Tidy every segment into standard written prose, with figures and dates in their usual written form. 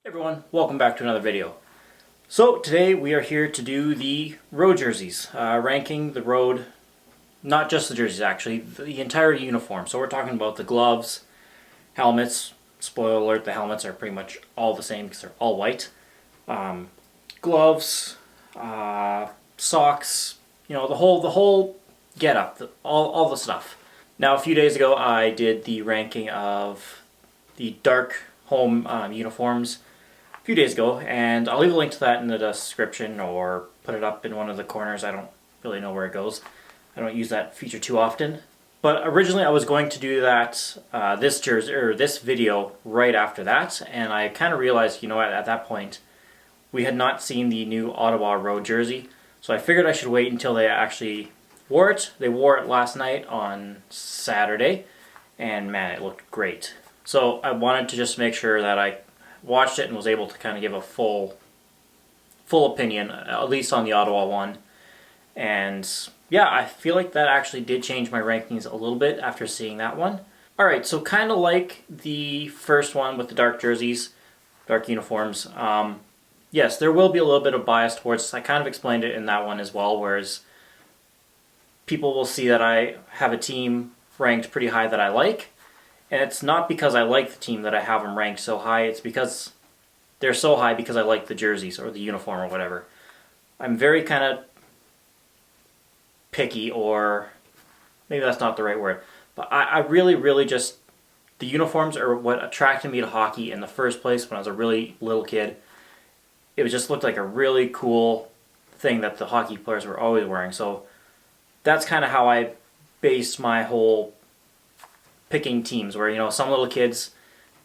Hey everyone, welcome back to another video. So today we are here to do the road jerseys, ranking the road, not just the jerseys actually, the entire uniform. So we're talking about the gloves, helmets. Spoiler alert, the helmets are pretty much all the same because they're all white. Gloves, socks, the whole get up, all the stuff. Now a few days ago I did the ranking of the dark home uniforms few days ago, and I'll leave a link to that in the description or put it up in one of the corners. I don't really know where it goes. I don't use that feature too often. But originally I was going to do that this video right after that, and I kind of realized, at that point we had not seen the new Ottawa road jersey, so I figured I should wait until they actually wore it. They wore it last night on Saturday, and man, it looked great. So I wanted to just make sure that I watched it and was able to kind of give a full opinion, at least on the Ottawa one. And yeah, I feel like that actually did change my rankings a little bit after seeing that one. Alright, so kind of like the first one with the dark jerseys, dark uniforms, yes, there will be a little bit of bias towards this. I kind of explained it in that one as well, whereas people will see that I have a team ranked pretty high that I like. And it's not because I like the team that I have them ranked so high, it's because they're so high because I like the jerseys or the uniform or whatever. I'm very kind of picky, or maybe that's not the right word, but I really just, the uniforms are what attracted me to hockey in the first place when I was a really little kid. It just looked like a really cool thing that the hockey players were always wearing, so that's kind of how I based my whole picking teams, where some little kids,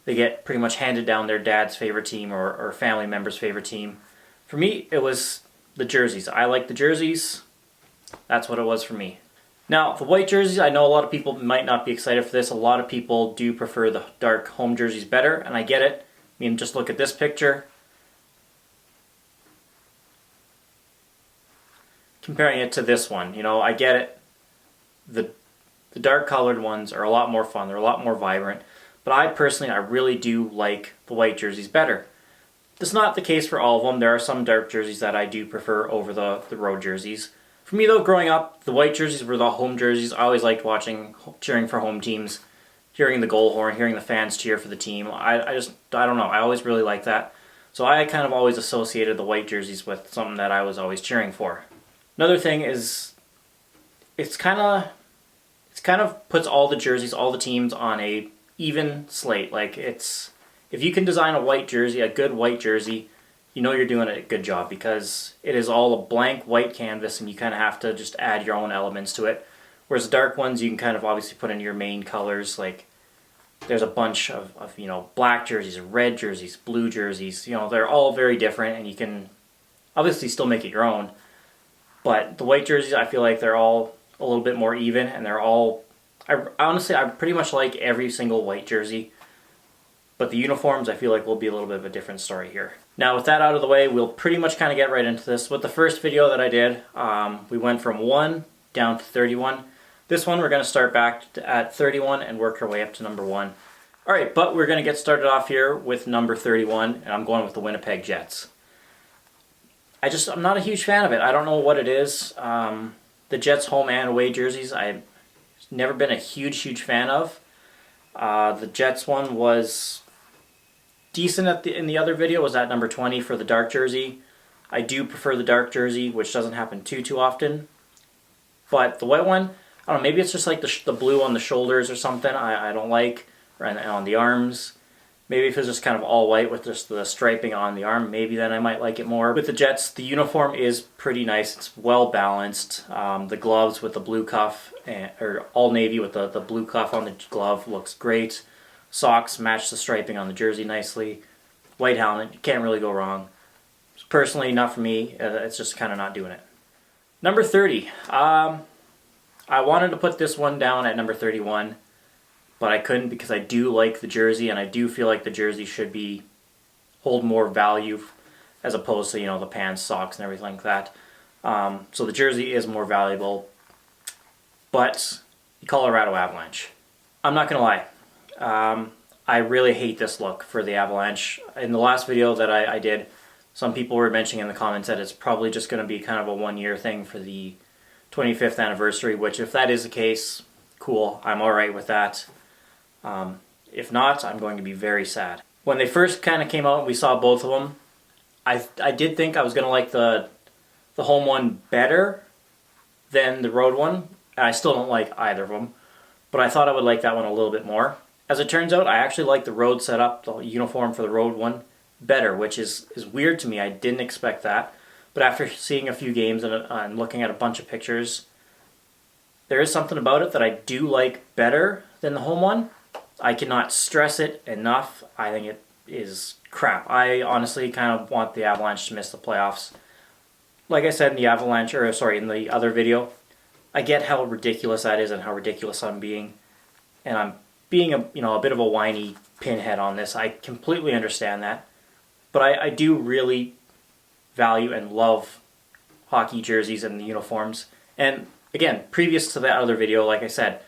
they get pretty much handed down their dad's favorite team or family member's favorite team. For me, it was the jerseys. I like the jerseys. That's what it was for me. Now, the white jerseys, I know a lot of people might not be excited for this. A lot of people do prefer the dark home jerseys better, and I get it. I mean, just look at this picture. Comparing it to this one, I get it. The dark colored ones are a lot more fun, they're a lot more vibrant, but I really do like the white jerseys better. That's not the case for all of them. There are some dark jerseys that I do prefer over the road jerseys. For me though, growing up, the white jerseys were the home jerseys. I always liked cheering for home teams, hearing the goal horn, hearing the fans cheer for the team. I don't know, I always really liked that. So I kind of always associated the white jerseys with something that I was always cheering for. Another thing is, it's kind of puts all the jerseys, all the teams on a even slate. Like, if you can design a white jersey, a good white jersey, you're doing a good job, because it is all a blank white canvas and you kind of have to just add your own elements to it. Whereas the dark ones, you can kind of obviously put in your main colors. Like, there's a bunch of black jerseys, red jerseys, blue jerseys. They're all very different, and you can obviously still make it your own. But the white jerseys, I feel like they're all a little bit more even, and they're all, honestly, I pretty much like every single white jersey, but the uniforms I feel like will be a little bit of a different story here. Now with that out of the way, we'll pretty much kind of get right into this. With the first video that I did, we went from 1 down to 31. This one we're going to start back at 31 and work our way up to number 1. Alright, but we're going to get started off here with number 31, and I'm going with the Winnipeg Jets. I'm not a huge fan of it. I don't know what it is. The Jets home and away jerseys, I've never been a huge fan of. The Jets one was decent in the other video, was at number 20 for the dark jersey. I do prefer the dark jersey, which doesn't happen too often. But the white one, I don't know, maybe it's just like the blue on the shoulders or something I don't like, or on the arms. Maybe if it's just kind of all white with just the striping on the arm, maybe then I might like it more. With the Jets, the uniform is pretty nice. It's well balanced. The gloves with the blue cuff, or all navy with the blue cuff on the glove, looks great. Socks match the striping on the jersey nicely. White helmet, you can't really go wrong. Personally, not for me. It's just kind of not doing it. Number 30. I wanted to put this one down at number 31. But I couldn't, because I do like the jersey, and I do feel like the jersey should hold more value as opposed to, the pants, socks, and everything like that. So the jersey is more valuable. But the Colorado Avalanche. I'm not going to lie. I really hate this look for the Avalanche. In the last video that I did, some people were mentioning in the comments that it's probably just going to be kind of a one-year thing for the 25th anniversary, which if that is the case, cool, I'm alright with that. If not, I'm going to be very sad. When they first kind of came out and we saw both of them, I did think I was going to like the home one better than the road one. And I still don't like either of them, but I thought I would like that one a little bit more. As it turns out, I actually like the road setup, the uniform for the road one, better, which is weird to me. I didn't expect that. But after seeing a few games and looking at a bunch of pictures, there is something about it that I do like better than the home one. I cannot stress it enough. I think it is crap. I honestly kind of want the Avalanche to miss the playoffs. Like I said in the in the other video, I get how ridiculous that is and how ridiculous I'm being. And I'm being a bit of a whiny pinhead on this. I completely understand that. But I do really value and love hockey jerseys and the uniforms. And again, previous to that other video, like I said,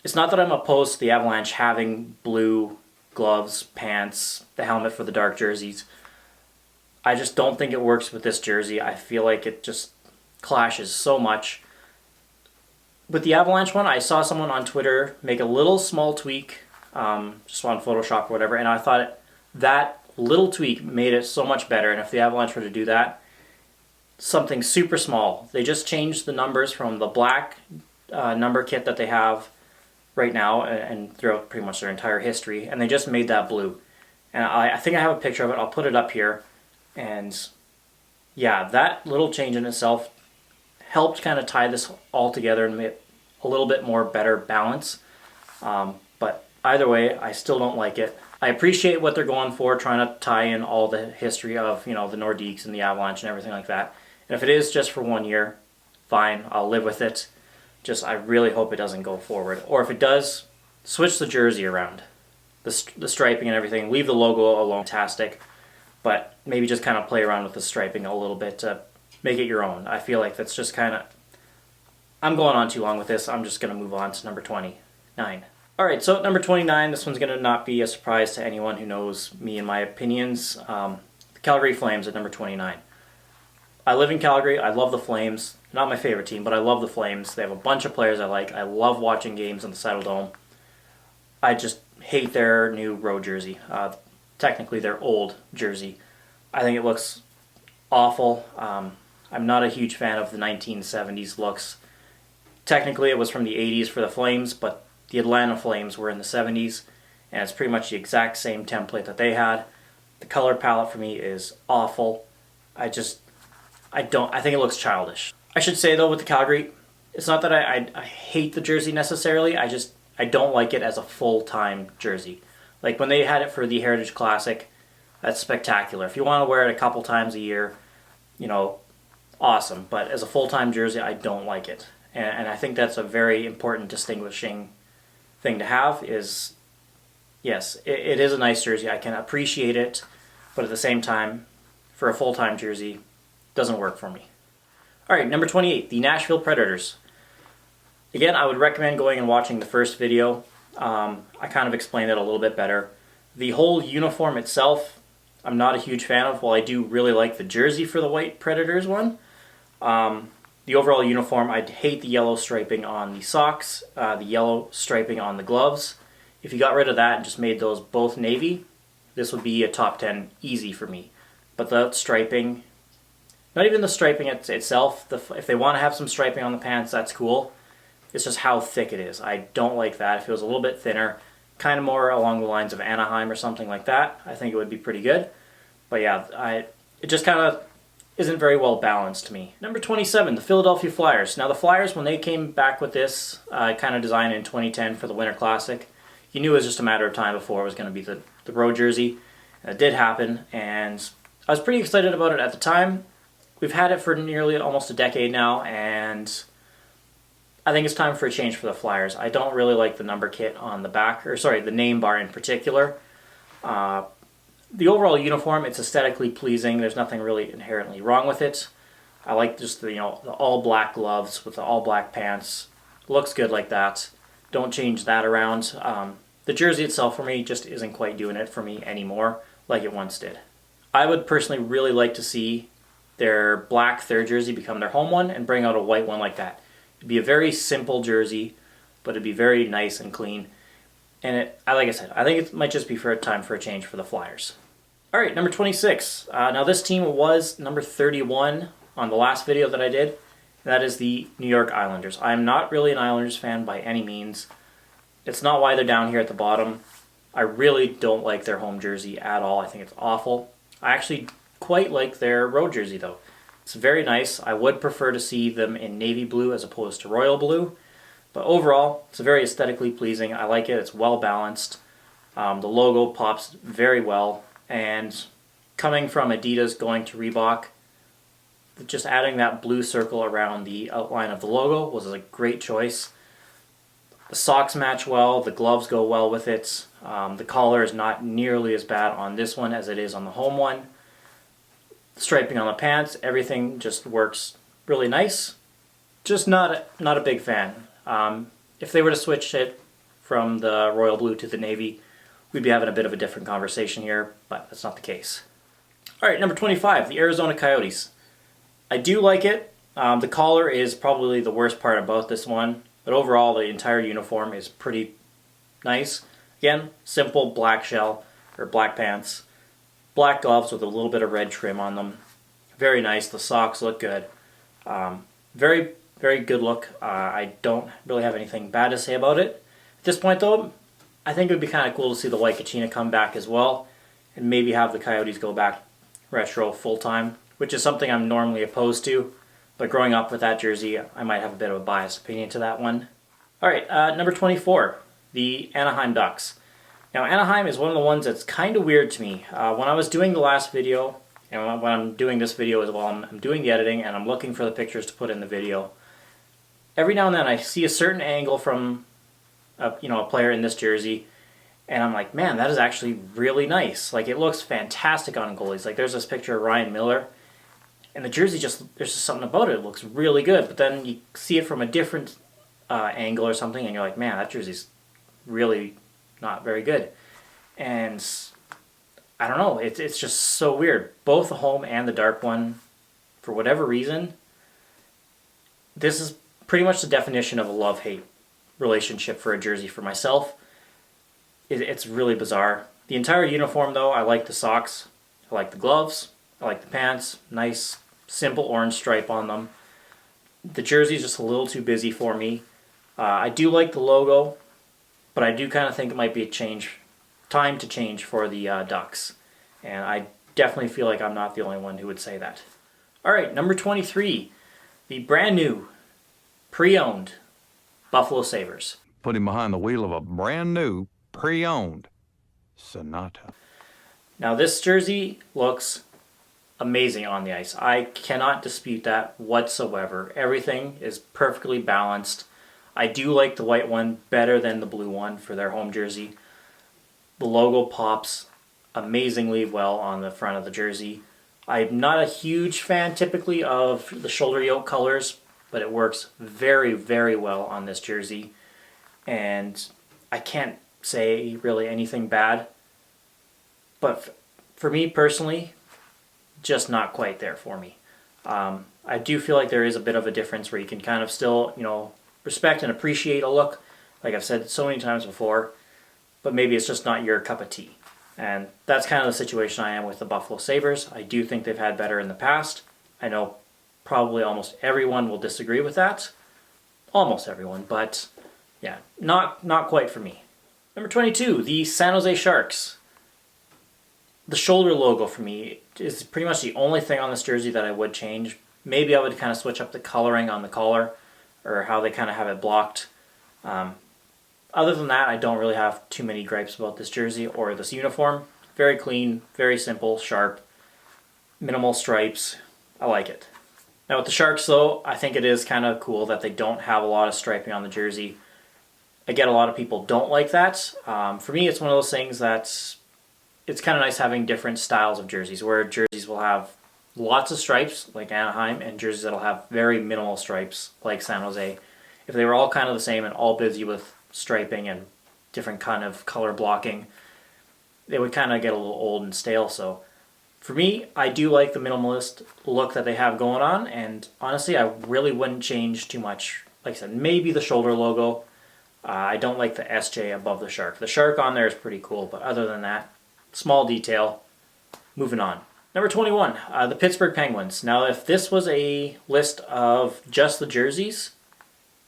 it's not that I'm opposed to the Avalanche having blue gloves, pants, the helmet for the dark jerseys. I just don't think it works with this jersey. I feel like it just clashes so much. With the Avalanche one, I saw someone on Twitter make a little small tweak, just on Photoshop or whatever, and I thought that little tweak made it so much better. And if the Avalanche were to do that, something super small. They just changed the numbers from the black number kit that they have right now and throughout pretty much their entire history, and they just made that blue. And I think I have a picture of it. I'll put it up here. And yeah, that little change in itself helped kind of tie this all together and make a little bit more better balance. But either way, I still don't like it. I appreciate what they're going for, trying to tie in all the history of, the Nordiques and the Avalanche and everything like that. And if it is just for 1 year, fine, I'll live with it. Just, I really hope it doesn't go forward. Or if it does, switch the jersey around. The striping and everything. Leave the logo alone, fantastic. But maybe just kind of play around with the striping a little bit to make it your own. I feel like that's just kind of... I'm going on too long with this. I'm just going to move on to number 29. Alright, so number 29, this one's going to not be a surprise to anyone who knows me and my opinions. The Calgary Flames at number 29. I live in Calgary. I love the Flames. Not my favorite team, but I love the Flames. They have a bunch of players I like. I love watching games on the Saddle Dome. I just hate their new road jersey. Technically their old jersey. I think it looks awful. I'm not a huge fan of the 1970s looks. Technically it was from the 80s for the Flames, but the Atlanta Flames were in the 70s, and it's pretty much the exact same template that they had. The color palette for me is awful. I think it looks childish. I should say though with the Calgary, it's not that I hate the jersey necessarily, I don't like it as a full-time jersey. Like when they had it for the Heritage Classic, that's spectacular. If you want to wear it a couple times a year, awesome. But as a full-time jersey, I don't like it. And I think that's a very important distinguishing thing to have is, yes, it is a nice jersey. I can appreciate it, but at the same time, for a full-time jersey, it doesn't work for me. Alright, number 28, the Nashville Predators. Again, I would recommend going and watching the first video. I kind of explained it a little bit better. The whole uniform itself, I'm not a huge fan of. While I do really like the jersey for the white Predators one, the overall uniform, I hate the yellow striping on the socks, the yellow striping on the gloves. If you got rid of that and just made those both navy, this would be a top 10 easy for me. But the striping, not even the striping itself, if they want to have some striping on the pants, that's cool. It's just how thick it is. I don't like that. If it was a little bit thinner, kind of more along the lines of Anaheim or something like that, I think it would be pretty good. But yeah, it just kind of isn't very well balanced to me. Number 27, the Philadelphia Flyers. Now the Flyers, when they came back with this kind of design in 2010 for the Winter Classic, you knew it was just a matter of time before it was going to be the road jersey. And it did happen, and I was pretty excited about it at the time. We've had it for nearly almost a decade now, and I think it's time for a change for the Flyers. I don't really like the number kit on the back, or sorry, the name bar in particular. The overall uniform, it's aesthetically pleasing. There's nothing really inherently wrong with it. I like just the all black gloves with the all black pants. Looks good like that. Don't change that around. the jersey itself for me just isn't quite doing it for me anymore like it once did. I would personally really like to see their black third jersey become their home one and bring out a white one like that. It'd be a very simple jersey, but it'd be very nice and clean. And like I said, I think it might just be for a time for a change for the Flyers. All right, number 26. Now this team was number 31 on the last video that I did. And that is the New York Islanders. I'm not really an Islanders fan by any means. It's not why they're down here at the bottom. I really don't like their home jersey at all. I think it's awful. I actually quite like their road jersey though. It's very nice. I would prefer to see them in navy blue as opposed to royal blue. But overall, it's very aesthetically pleasing. I like it. It's well balanced. The logo pops very well. And coming from Adidas going to Reebok, just adding that blue circle around the outline of the logo was a great choice. The socks match well. The gloves go well with it. The collar is not nearly as bad on this one as it is on the home one. Striping on the pants, everything just works really nice. Just not a big fan. If they were to switch it from the royal blue to the navy, we'd be having a bit of a different conversation here, but that's not the case. All right, number 25, the Arizona Coyotes. I do like it. The collar is probably the worst part about this one, but overall the entire uniform is pretty nice. Again, simple black shell, or black pants, black gloves with a little bit of red trim on them. Very nice. The socks look good. Very, very good look. I don't really have anything bad to say about it. At this point though, I think it would be kind of cool to see the white Kachina come back as well, and maybe have the Coyotes go back retro full-time, which is something I'm normally opposed to, but growing up with that jersey, I might have a bit of a biased opinion to that one. Alright, number 24, the Anaheim Ducks. Now Anaheim is one of the ones that's kind of weird to me. When I was doing the last video, and when I'm doing this video as well, I'm doing the editing and I'm looking for the pictures to put in the video. Every now and then I see a certain angle from a player in this jersey, and I'm like, man, that is actually really nice. Like, it looks fantastic on goalies. Like, there's this picture of Ryan Miller, and the jersey there's just something about it. It looks really good. But then you see it from a different angle or something, and you're like, man, that jersey's really not very good. And I don't know, it's just so weird. Both the home and the dark one, for whatever reason, this is pretty much the definition of a love-hate relationship for a jersey for myself. It's really bizarre. The entire uniform though, I like the socks, I like the gloves, I like the pants, nice simple orange stripe on them. The jersey's just a little too busy for me. I do like the logo, but I do kind of think it might be time to change for the Ducks. And I definitely feel like I'm not the only one who would say that. Alright, number 23, the brand new, pre-owned Buffalo Sabres. Put him behind the wheel of a brand new, pre-owned Sonata. Now this jersey looks amazing on the ice. I cannot dispute that whatsoever. Everything is perfectly balanced. I do like the white one better than the blue one for their home jersey. The logo pops amazingly well on the front of the jersey. I'm not a huge fan typically of the shoulder yoke colors, but it works very, very well on this jersey. And I can't say really anything bad. But for me personally, just not quite there for me. I do feel like there is a bit of a difference where you can kind of still, respect and appreciate a look, like I've said so many times before, but maybe it's just not your cup of tea. And that's kind of the situation I am with the Buffalo Sabres. I do think they've had better in the past. I know probably almost everyone will disagree with that. Almost everyone, but yeah, not quite for me. Number 22, the San Jose Sharks. The shoulder logo for me is pretty much the only thing on this jersey that I would change. Maybe I would kind of switch up the coloring on the collar, or how they kind of have it blocked. Other than that, I don't really have too many gripes about this jersey or this uniform. Very clean, very simple, sharp, minimal stripes. I like it. Now with the Sharks though, I think it is kind of cool that they don't have a lot of striping on the jersey. I get a lot of people don't like that. For me, it's one of those things that's it's kind of nice having different styles of jerseys, where jerseys will have lots of stripes, like Anaheim, and jerseys that'll have very minimal stripes, like San Jose. If they were all kind of the same and all busy with striping and different kind of color blocking, it would kind of get a little old and stale. So for me, I do like the minimalist look that they have going on, and honestly, I really wouldn't change too much. Like I said, maybe the shoulder logo. I don't like the SJ above the shark. The shark on there is pretty cool, but other than that, small detail. Moving on. Number 21, the Pittsburgh Penguins. Now, if this was a list of just the jerseys,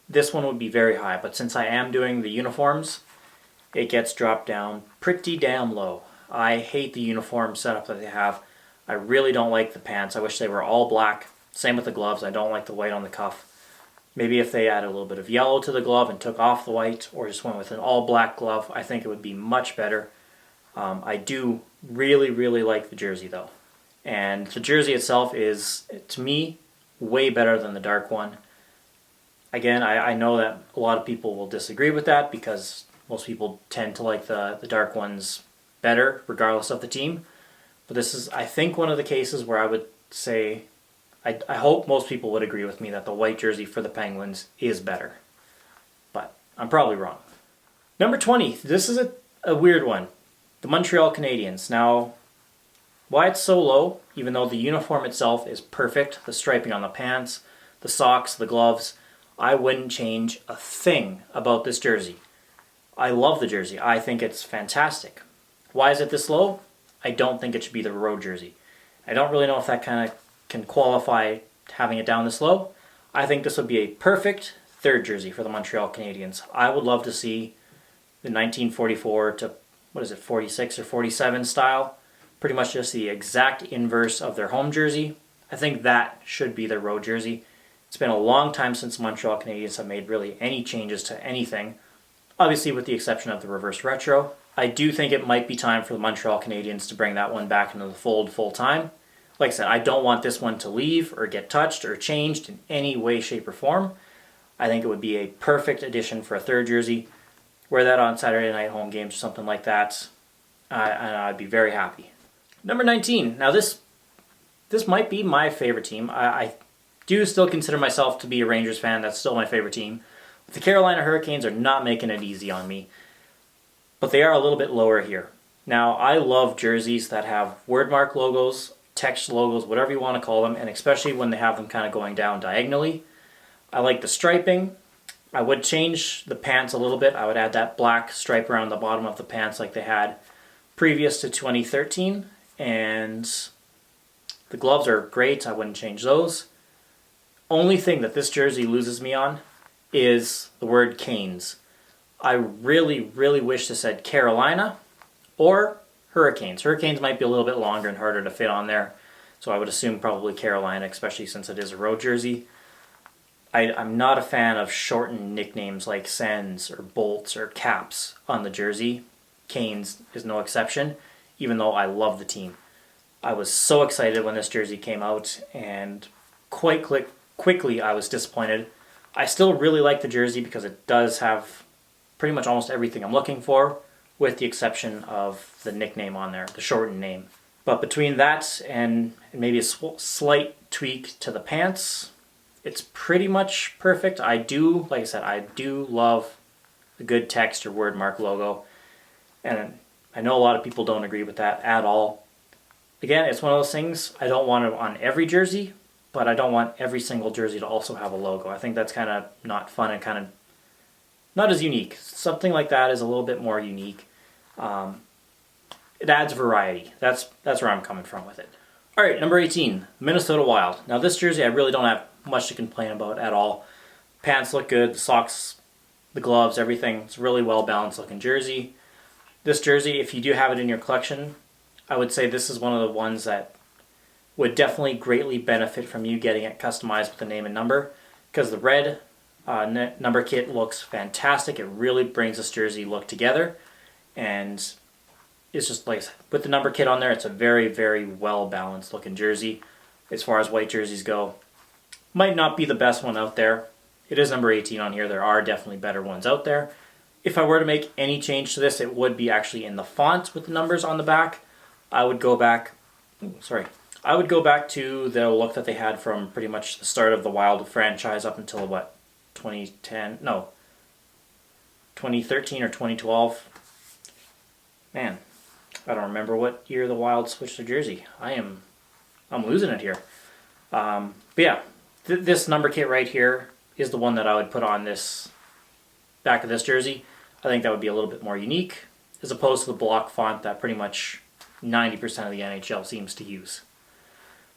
this one would be very high. But since I am doing the uniforms, it gets dropped down pretty damn low. I hate the uniform setup that they have. I really don't like the pants. I wish they were all black. Same with the gloves. I don't like the white on the cuff. Maybe if they added a little bit of yellow to the glove and took off the white, or just went with an all black glove, I think it would be much better. I do really, really like the jersey though. And the jersey itself is, to me, way better than the dark one. Again, I know that a lot of people will disagree with that because most people tend to like the dark ones better, regardless of the team. But this is, I think, one of the cases where I would say, I hope most people would agree with me that the white jersey for the Penguins is better. But I'm probably wrong. Number 20, this is a weird one. The Montreal Canadiens. Now, why it's so low, even though the uniform itself is perfect, the striping on the pants, the socks, the gloves, I wouldn't change a thing about this jersey. I love the jersey. I think it's fantastic. Why is it this low? I don't think it should be the road jersey. I don't really know if that kind of can qualify having it down this low. I think this would be a perfect third jersey for the Montreal Canadiens. I would love to see the 1944 to, 46 or 47 style. Pretty much just the exact inverse of their home jersey. I think that should be their road jersey. It's been a long time since Montreal Canadiens have made really any changes to anything. Obviously with the exception of the reverse retro. I do think it might be time for the Montreal Canadiens to bring that one back into the fold full time. Like I said, I don't want this one to leave or get touched or changed in any way, shape, or form. I think it would be a perfect addition for a third jersey. Wear that on Saturday night home games or something like that. I'd be very happy. Number 19. Now this might be my favorite team. I do still consider myself to be a Rangers fan. That's still my favorite team. But the Carolina Hurricanes are not making it easy on me. But they are a little bit lower here. Now, I love jerseys that have word mark logos, text logos, whatever you want to call them, and especially when they have them kind of going down diagonally. I like the striping. I would change the pants a little bit. I would add that black stripe around the bottom of the pants like they had previous to 2013. And the gloves are great. I wouldn't change those. Only thing that this jersey loses me on is the word Canes. I really, really wish this said Carolina or Hurricanes. Hurricanes might be a little bit longer and harder to fit on there. So I would assume probably Carolina, especially since it is a road jersey. I'm not a fan of shortened nicknames like Sens or Bolts or Caps on the jersey. Canes is no exception, even though I love the team. I was so excited when this jersey came out, and quite quickly I was disappointed. I still really like the jersey because it does have pretty much almost everything I'm looking for, with the exception of the nickname on there, the shortened name. But between that and maybe a slight tweak to the pants, it's pretty much perfect. I do love a good text or word mark logo. And I know a lot of people don't agree with that at all. Again, it's one of those things, I don't want it on every jersey, but I don't want every single jersey to also have a logo. I think that's kind of not fun and kind of not as unique. Something like that is a little bit more unique. It adds variety. That's where I'm coming from with it. All right, number 18, Minnesota Wild. Now this jersey, I really don't have much to complain about at all. Pants look good, the socks, the gloves, everything. It's a really well balanced looking jersey. This jersey, if you do have it in your collection, I would say this is one of the ones that would definitely greatly benefit from you getting it customized with the name and number, because the red number kit looks fantastic. It really brings this jersey look together, and it's just like with the number kit on there, it's a very, very well balanced looking jersey. As far as white jerseys go, might not be the best one out there. It is number 18 on here. There are definitely better ones out there. If I were to make any change to this, it would be actually in the font with the numbers on the back. I would go back to the look that they had from pretty much the start of the Wild franchise up until 2010? No. 2013 or 2012. Man, I don't remember what year the Wild switched their jersey. I'm losing it here. But yeah, this number kit right here is the one that I would put on this back of this jersey. I think that would be a little bit more unique as opposed to the block font that pretty much 90% of the NHL seems to use.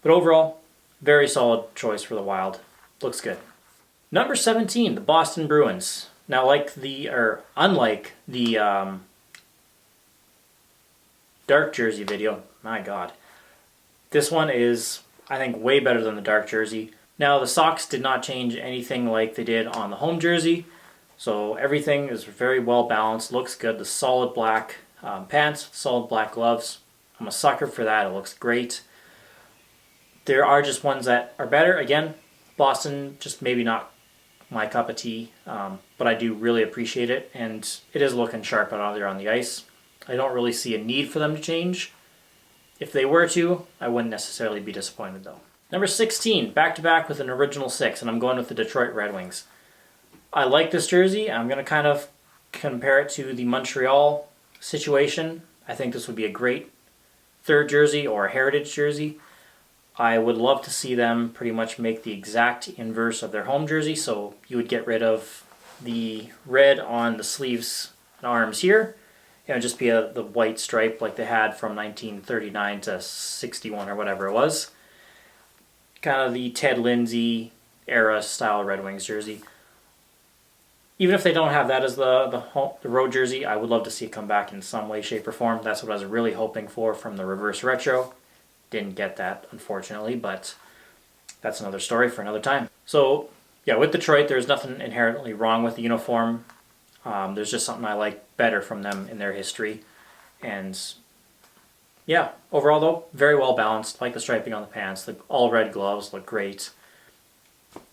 But overall, very solid choice for the Wild. Looks good. Number 17, the Boston Bruins. Now, unlike the dark jersey video, my God, this one is, I think, way better than the dark jersey. Now, the socks did not change anything like they did on the home jersey, so everything is very well balanced, looks good. The solid black pants, solid black gloves. I'm a sucker for that. It looks great. There are just ones that are better. Again, Boston, just maybe not my cup of tea, but I do really appreciate it, and it is looking sharp out there on the ice. I don't really see a need for them to change. If they were to, I wouldn't necessarily be disappointed though. Number 16, back-to-back with an original 6, and I'm going with the Detroit Red Wings. I like this jersey. I'm going to kind of compare it to the Montreal situation. I think this would be a great third jersey or a heritage jersey. I would love to see them pretty much make the exact inverse of their home jersey, so you would get rid of the red on the sleeves and arms here. It would just be the white stripe like they had from 1939 to 61 or whatever it was. Kind of the Ted Lindsay era style Red Wings jersey. Even if they don't have that as the road jersey, I would love to see it come back in some way, shape, or form. That's what I was really hoping for from the reverse retro. Didn't get that, unfortunately, but that's another story for another time. So, yeah, with Detroit, there's nothing inherently wrong with the uniform. There's just something I like better from them in their history. And yeah, overall though, very well balanced. Like the striping on the pants. The all red gloves look great.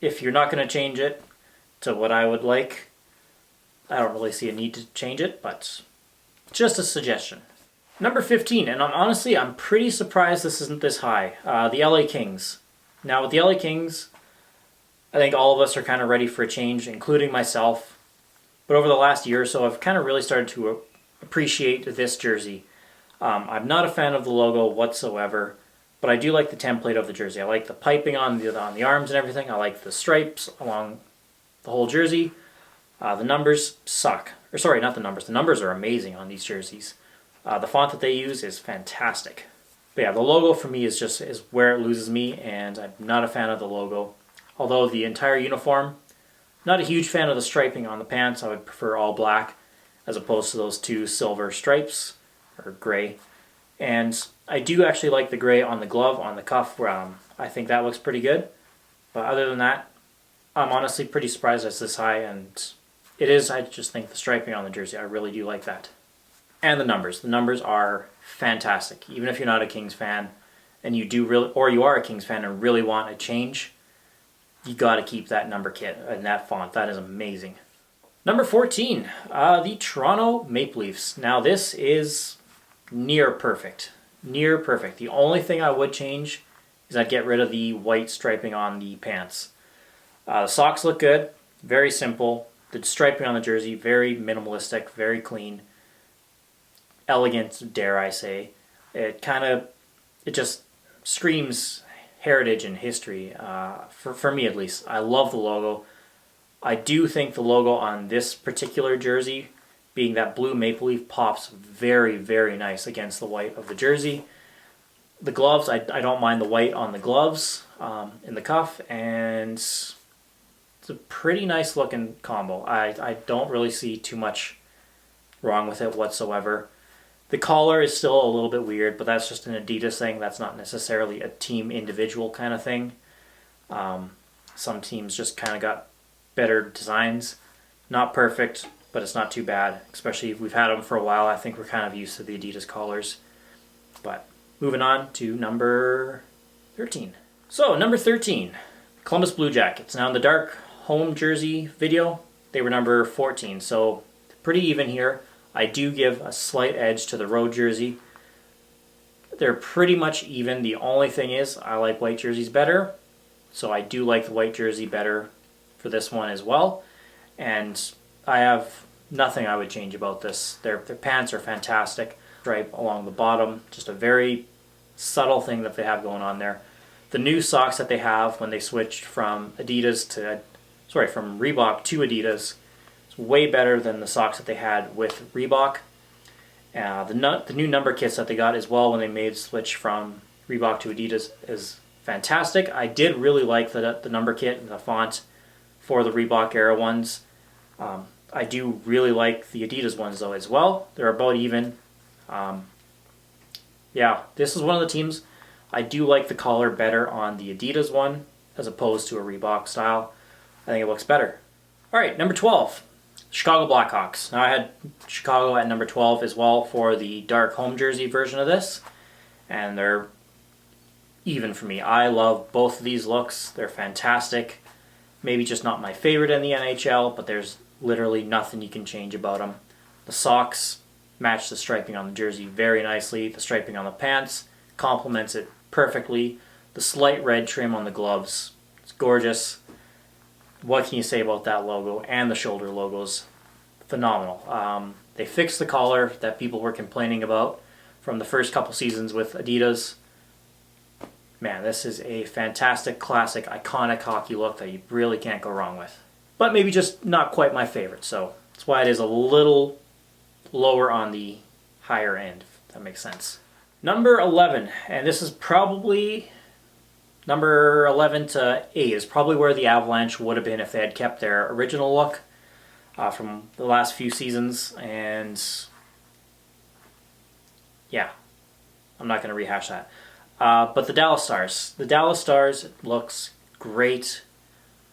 If you're not going to change it to what I would like, I don't really see a need to change it, but just a suggestion. Number 15, and I'm pretty surprised this isn't this high. The LA Kings. Now with the LA Kings, I think all of us are kind of ready for a change, including myself. But over the last year or so, I've kind of really started to appreciate this jersey. I'm not a fan of the logo whatsoever, but I do like the template of the jersey. I like the piping on the arms and everything. I like the stripes along the whole jersey. The numbers suck. Or sorry, not the numbers. The numbers are amazing on these jerseys. The font that they use is fantastic. But yeah, the logo for me is where it loses me, and I'm not a fan of the logo. Although the entire uniform, not a huge fan of the striping on the pants. I would prefer all black as opposed to those two silver stripes, or gray. And I do actually like the gray on the glove, on the cuff, where I think that looks pretty good. But other than that, I'm honestly pretty surprised it's this high, and it is. I just think the striping on the jersey, I really do like that. And the numbers. The numbers are fantastic. Even if you're not a Kings fan, and you are a Kings fan and really want a change, you got to keep that number kit and that font. That is amazing. Number 14, the Toronto Maple Leafs. Now this is near perfect. Near perfect. The only thing I would change is I'd get rid of the white striping on the pants. The socks look good. Very simple. The striping on the jersey, very minimalistic, very clean. Elegant, dare I say. It just screams heritage and history, for me at least. I love the logo. I do think the logo on this particular jersey, being that blue maple leaf, pops very, very nice against the white of the jersey. The gloves, I don't mind the white on the gloves, in the cuff, and it's a pretty nice looking combo. I don't really see too much wrong with it whatsoever. The collar is still a little bit weird, but that's just an Adidas thing. That's not necessarily a team individual kind of thing. Some teams just kind of got better designs. Not perfect, but it's not too bad. Especially if we've had them for a while. I think we're kind of used to the Adidas collars. But moving on to number 13. So, number 13, Columbus Blue Jackets. Now in the dark home jersey video, they were number 14. So, pretty even here. I do give a slight edge to the road jersey. They're pretty much even. The only thing is I like white jerseys better. So I do like the white jersey better for this one as well. And I have nothing I would change about this. Their pants are fantastic. Stripe along the bottom, just a very subtle thing that they have going on there. The new socks that they have when they switched from from Reebok to Adidas, it's way better than the socks that they had with Reebok. The new number kits that they got as well when they made switch from Reebok to Adidas is fantastic. I did really like the number kit and the font for the Reebok era ones. I do really like the Adidas ones though as well. They're about even. Yeah, this is one of the teams. I do like the collar better on the Adidas one as opposed to a Reebok style. I think it looks better. All right, number 12, Chicago Blackhawks. Now I had Chicago at number 12 as well for the dark home jersey version of this, and they're even for me. I love both of these looks. They're fantastic. Maybe just not my favorite in the NHL, but there's literally nothing you can change about them. The socks match the striping on the jersey very nicely. The striping on the pants complements it perfectly. The slight red trim on the gloves, it's gorgeous. What can you say about that logo and the shoulder logos? Phenomenal. They fixed the collar that people were complaining about from the first couple seasons with Adidas. Man, this is a fantastic, classic, iconic hockey look that you really can't go wrong with. But maybe just not quite my favorite, so that's why it is a little lower on the higher end, if that makes sense. Number 11, and this is probably number 11 to 8 is probably where the Avalanche would have been if they had kept their original look from the last few seasons. And yeah, I'm not going to rehash that. But the Dallas Stars. The Dallas Stars looks great.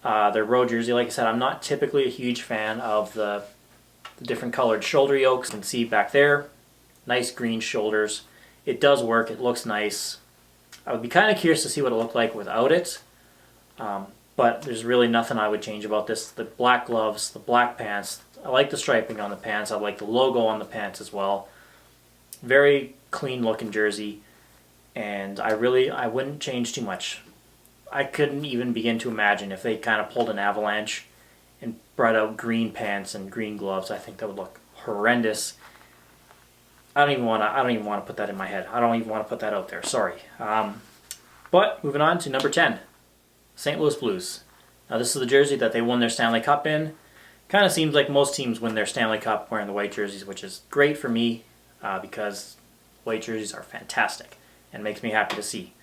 Their road jersey, like I said, I'm not typically a huge fan of the different colored shoulder yokes. You can see back there, nice green shoulders. It does work. It looks nice. I would be kind of curious to see what it looked like without it. But there's really nothing I would change about this. The black gloves, the black pants. I like the striping on the pants. I like the logo on the pants as well. Very clean looking jersey. And I wouldn't change too much. I couldn't even begin to imagine if they kind of pulled an Avalanche and brought out green pants and green gloves. I think that would look horrendous. I don't even want to put that in my head. I don't even want to put that out there. Sorry. But moving on to number 10, St. Louis Blues. Now this is the jersey that they won their Stanley Cup in. Kind of seems like most teams win their Stanley Cup wearing the white jerseys, which is great for me because white jerseys are fantastic and makes me happy to see.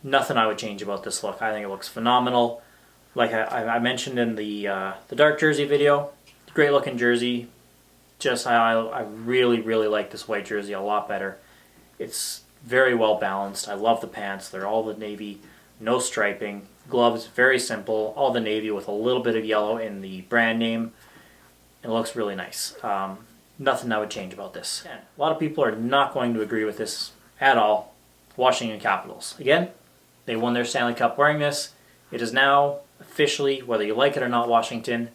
Nothing I would change about this look. I think it looks phenomenal. Like I mentioned in the dark jersey video, great looking jersey. Just I really like this white jersey a lot better. It's very well balanced. I love the pants. They're all the navy, no striping. Gloves, very simple. All the navy with a little bit of yellow in the brand name. It looks really nice. Nothing I would change about this. A lot of people are not going to agree with this at all. Washington Capitals. Again, they won their Stanley Cup wearing this. It is now officially, whether you like it or not, Washington,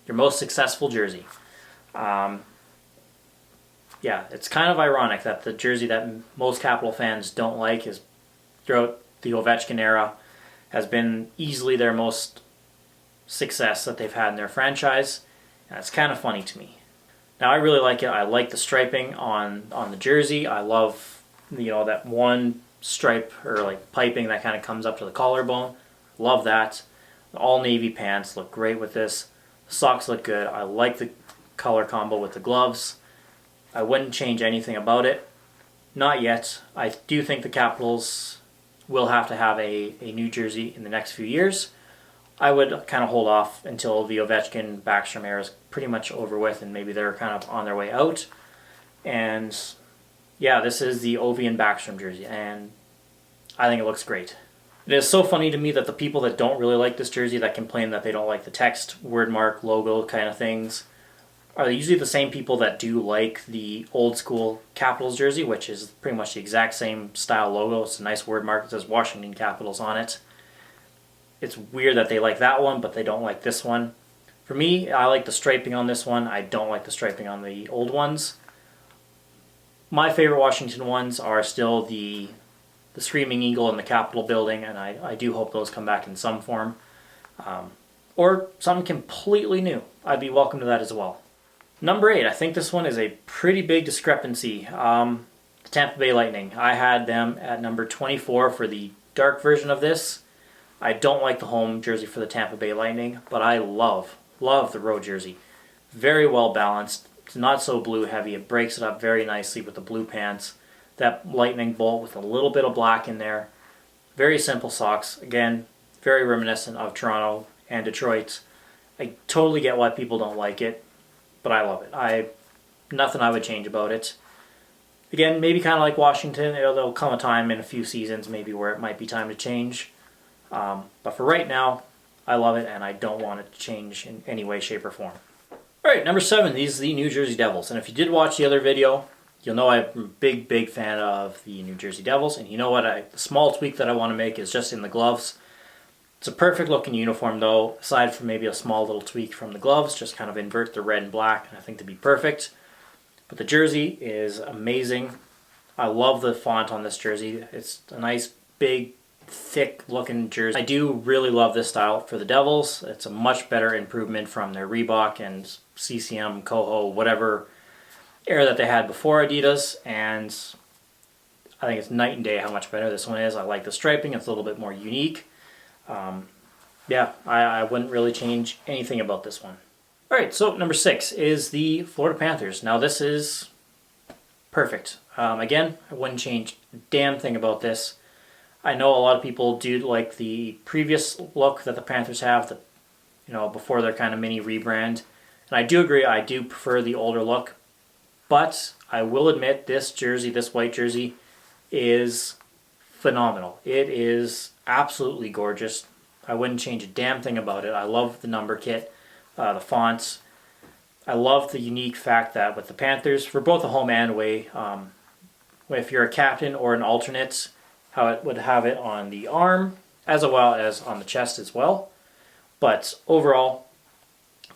your most successful jersey. Yeah, it's kind of ironic that the jersey that most Capital fans don't like is throughout the Ovechkin era has been easily their most success that they've had in their franchise. And it's kind of funny to me. Now I really like it. I like the striping on the jersey. I love that one stripe or like piping that kind of comes up to the collarbone. Love that. The all navy pants look great with this. The socks look good. I like the color combo with the gloves. I wouldn't change anything about it. Not yet. I do think the Capitals will have to have a new jersey in the next few years. I would kind of hold off until the Ovechkin Backstrom era is pretty much over with and maybe they're kind of on their way out. And yeah, this is the Ovi and Backstrom jersey and I think it looks great. It is so funny to me that the people that don't really like this jersey, that complain that they don't like the text, word mark, logo kind of things, are usually the same people that do like the old school Capitals jersey, which is pretty much the exact same style logo. It's a nice word mark. It says Washington Capitals on it. It's weird that they like that one, but they don't like this one. For me, I like the striping on this one. I don't like the striping on the old ones. My favorite Washington ones are still the Screaming Eagle in the Capitol building, and I do hope those come back in some form. or something completely new. I'd be welcome to that as well. Number 8, I think this one is a pretty big discrepancy. The Tampa Bay Lightning. I had them at number 24 for the dark version of this. I don't like the home jersey for the Tampa Bay Lightning, but I love the road jersey. Very well balanced. It's not so blue heavy. It breaks it up very nicely with the blue pants. That lightning bolt with a little bit of black in there. Very simple socks. Again, very reminiscent of Toronto and Detroit. I totally get why people don't like it, but I love it. Nothing I would change about it. Again, maybe kind of like Washington, there'll come a time in a few seasons maybe where it might be time to change. But for right now, I love it and I don't want it to change in any way, shape, or form. Alright, number 7, these are the New Jersey Devils. And if you did watch the other video, you'll know I'm a big fan of the New Jersey Devils. And you know what, the small tweak that I want to make is just in the gloves. It's a perfect looking uniform though, aside from maybe a small little tweak from the gloves, just kind of invert the red and black, and I think to be perfect. But the jersey is amazing. I love the font on this jersey. It's a nice, big, thick looking jersey. I do really love this style for the Devils. It's a much better improvement from their Reebok and CCM, Coho, whatever era that they had before Adidas, and I think it's night and day how much better this one is. I like the striping. It's a little bit more unique. Yeah, I wouldn't really change anything about this one. Alright, so number 6 is the Florida Panthers. Now this is perfect. Again, I wouldn't change a damn thing about this. I know a lot of people do like the previous look that the Panthers have, before their kind of mini rebrand. And I do agree, I do prefer the older look. But I will admit this jersey, this white jersey, is phenomenal. It is absolutely gorgeous. I wouldn't change a damn thing about it. I love the number kit, the fonts. I love the unique fact that with the Panthers, for both the home and away, if you're a captain or an alternate, how it would have it on the arm as well as on the chest as well. But overall,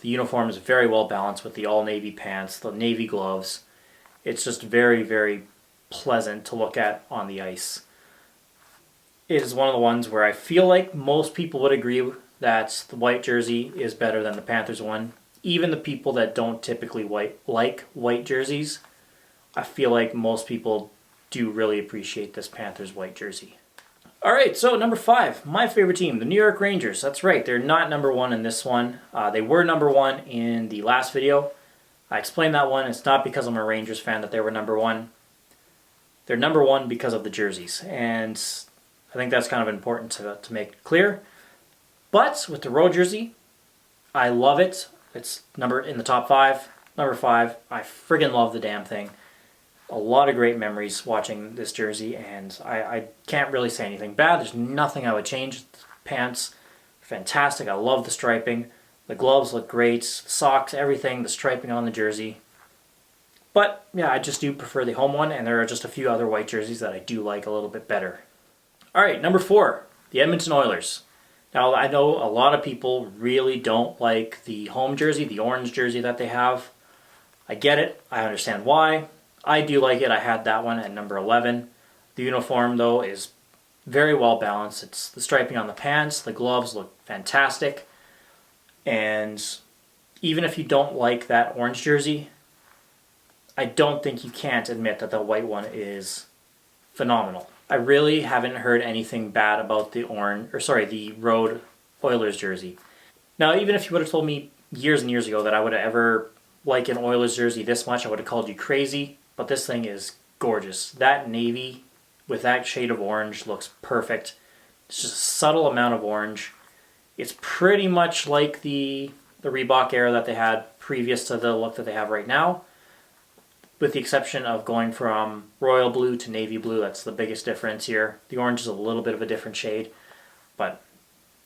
the uniform is very well balanced with the all navy pants, the navy gloves. It's just very pleasant to look at on the ice. It is one of the ones where I feel like most people would agree that the white jersey is better than the Panthers one. Even the people that don't typically like white jerseys, I feel like most people do really appreciate this Panthers white jersey. Alright, so number 5, my favorite team, the New York Rangers. That's right, they're not number 1 in this one. They were number 1 in the last video. I explained that one. It's not because I'm a Rangers fan that they were number 1. They're number 1 because of the jerseys, and I think that's kind of important to make clear. But with the road jersey, I love it. It's in the top 5. Number 5, I friggin' love the damn thing. A lot of great memories watching this jersey, and I can't really say anything bad. There's nothing I would change. The pants, fantastic. I love the striping. The gloves look great. The socks, everything, the striping on the jersey. But yeah, I just do prefer the home one, and there are just a few other white jerseys that I do like a little bit better. Alright, number 4, the Edmonton Oilers. Now, I know a lot of people really don't like the home jersey, the orange jersey that they have. I get it. I understand why. I do like it. I had that one at number 11. The uniform, though, is very well balanced. It's the striping on the pants. The gloves look fantastic. And even if you don't like that orange jersey, I don't think you can't admit that the white one is phenomenal. I really haven't heard anything bad about the road Oilers jersey. Now, even if you would have told me years and years ago that I would have ever liked an Oilers jersey this much, I would have called you crazy. But this thing is gorgeous. That navy with that shade of orange looks perfect. It's just a subtle amount of orange. It's pretty much like the Reebok era that they had previous to the look that they have right now, with the exception of going from royal blue to navy blue. That's the biggest difference here. The orange is a little bit of a different shade, but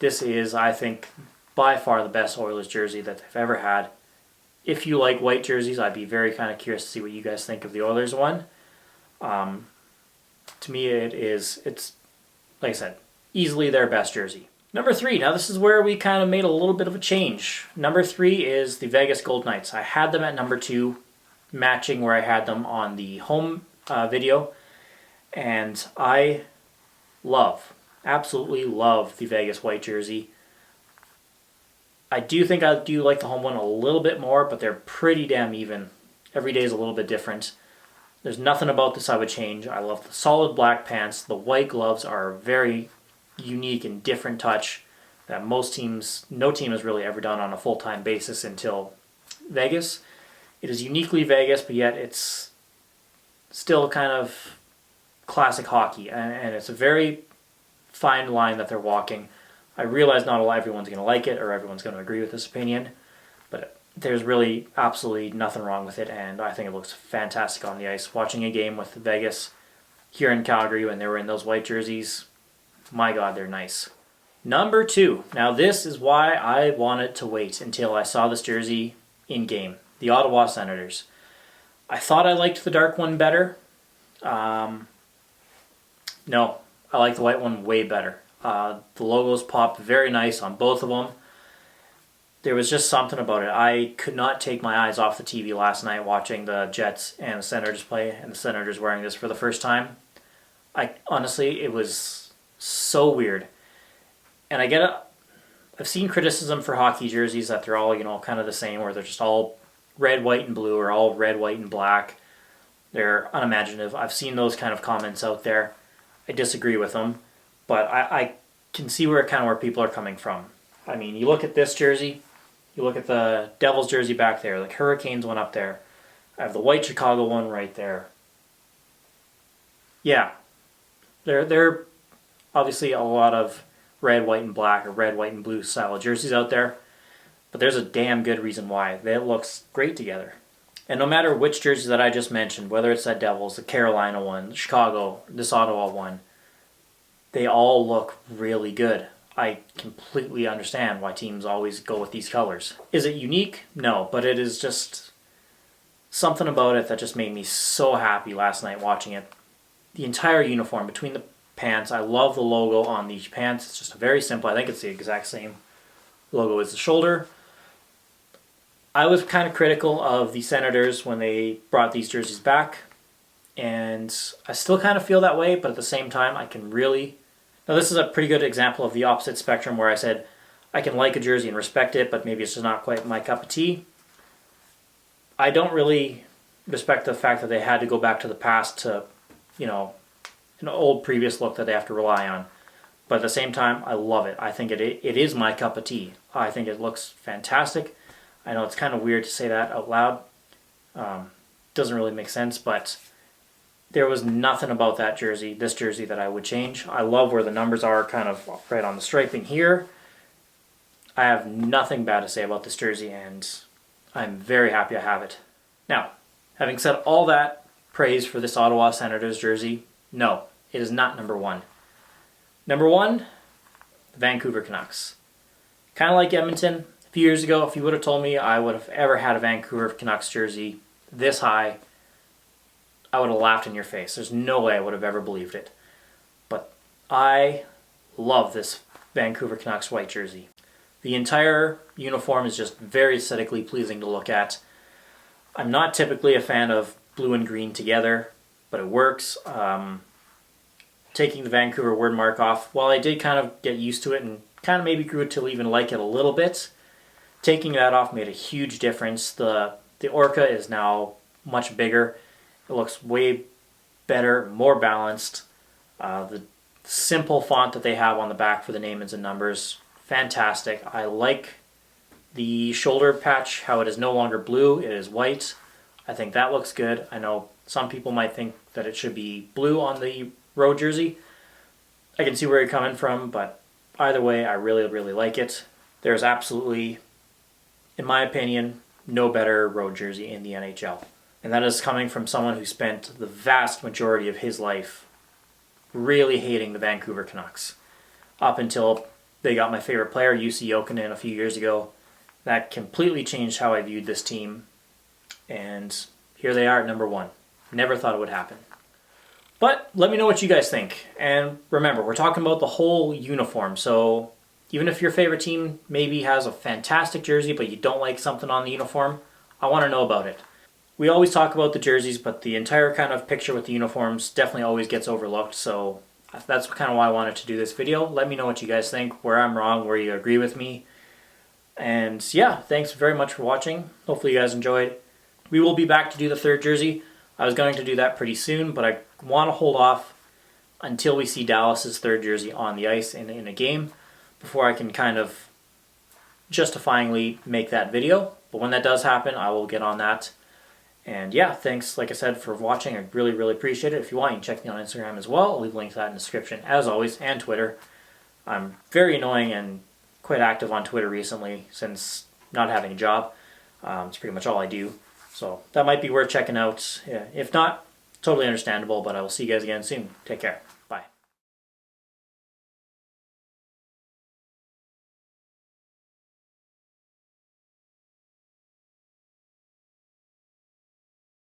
this is, I think, by far the best Oilers jersey that they've ever had. If you like white jerseys, I'd be very kind of curious to see what you guys think of the Oilers one. To me, it's, like I said, easily their best jersey. Number 3, now this is where we kind of made a little bit of a change. Number 3 is the Vegas Golden Knights. I had them at number 2, matching where I had them on the home video. And I absolutely love the Vegas white jersey. I do think I do like the home one a little bit more, but they're pretty damn even. Every day is a little bit different. There's nothing about this I would change. I love the solid black pants. The white gloves are a very unique and different touch that no team has really ever done on a full-time basis until Vegas. It is uniquely Vegas, but yet it's still kind of classic hockey, and it's a very fine line that they're walking. I realize not everyone's going to like it or everyone's going to agree with this opinion, but there's really absolutely nothing wrong with it, and I think it looks fantastic on the ice. Watching a game with Vegas here in Calgary when they were in those white jerseys, my God, they're nice. Number 2. Now this is why I wanted to wait until I saw this jersey in game. The Ottawa Senators. I thought I liked the dark one better. No, I like the white one way better. The logos popped very nice on both of them. There was just something about it. I could not take my eyes off the TV last night watching the Jets and the Senators play, and the Senators wearing this for the first time. Honestly, it was so weird. And I get it. I've seen criticism for hockey jerseys that they're all, kind of the same, or they're just all red, white, and blue, or all red, white, and black. They're unimaginative. I've seen those kind of comments out there. I disagree with them, but I can see where people are coming from. I mean, you look at this jersey, you look at the Devils jersey back there, the Hurricanes one up there. I have the white Chicago one right there. Yeah, there obviously a lot of red, white, and black, or red, white, and blue style jerseys out there, but there's a damn good reason why. They looks great together. And no matter which jersey that I just mentioned, whether it's that Devils, the Carolina one, the Chicago, this Ottawa one, they all look really good. I completely understand why teams always go with these colors. Is it unique? No, but it is just something about it that just made me so happy last night watching it. The entire uniform between the pants, I love the logo on these pants. It's just very simple. I think it's the exact same logo as the shoulder. I was kind of critical of the Senators when they brought these jerseys back, and I still kind of feel that way, but at the same time, I can really... Now, this is a pretty good example of the opposite spectrum where I said I can like a jersey and respect it, but maybe it's just not quite my cup of tea. I don't really respect the fact that they had to go back to the past to, an old previous look that they have to rely on. But at the same time, I love it. I think it is my cup of tea. I think it looks fantastic. I know it's kind of weird to say that out loud. Doesn't really make sense, but there was nothing about this jersey that I would change. I love where the numbers are kind of right on the striping here. I have nothing bad to say about this jersey, and I'm very happy I have it. Now, having said all that praise for this Ottawa Senators jersey, no, it is not number 1. Number 1, the Vancouver Canucks. Kind of like Edmonton. A few years ago, if you would have told me I would have ever had a Vancouver Canucks jersey this high, I would have laughed in your face. There's no way I would have ever believed it. But I love this Vancouver Canucks white jersey. The entire uniform is just very aesthetically pleasing to look at. I'm not typically a fan of blue and green together, but it works. Taking the Vancouver word mark off, while I did kind of get used to it and kind of maybe grew to even like it a little bit, taking that off made a huge difference. The Orca is now much bigger. It looks way better, more balanced. The simple font that they have on the back for the names and numbers, fantastic. I like the shoulder patch, how it is no longer blue, it is white. I think that looks good. I know some people might think that it should be blue on the road jersey. I can see where you're coming from, but either way, I really, really like it. There's absolutely, in my opinion, no better road jersey in the NHL. And that is coming from someone who spent the vast majority of his life really hating the Vancouver Canucks. Up until they got my favorite player, UC Jokinen, a few years ago. That completely changed how I viewed this team. And here they are at number 1. Never thought it would happen. But let me know what you guys think. And remember, we're talking about the whole uniform. So even if your favorite team maybe has a fantastic jersey, but you don't like something on the uniform, I want to know about it. We always talk about the jerseys, but the entire kind of picture with the uniforms definitely always gets overlooked. So that's kind of why I wanted to do this video. Let me know what you guys think, where I'm wrong, where you agree with me. And yeah, thanks very much for watching. Hopefully you guys enjoyed. We will be back to do the third jersey. I was going to do that pretty soon, but I want to hold off until we see Dallas's third jersey on the ice in a game before I can kind of justifyingly make that video. But when that does happen, I will get on that. And yeah, thanks, like I said, for watching. I really, really appreciate it. If you want, you can check me on Instagram as well. I'll leave a link to that in the description, as always, and Twitter. I'm very annoying and quite active on Twitter recently since not having a job. It's pretty much all I do. So that might be worth checking out. Yeah, if not, totally understandable, but I will see you guys again soon. Take care. Bye.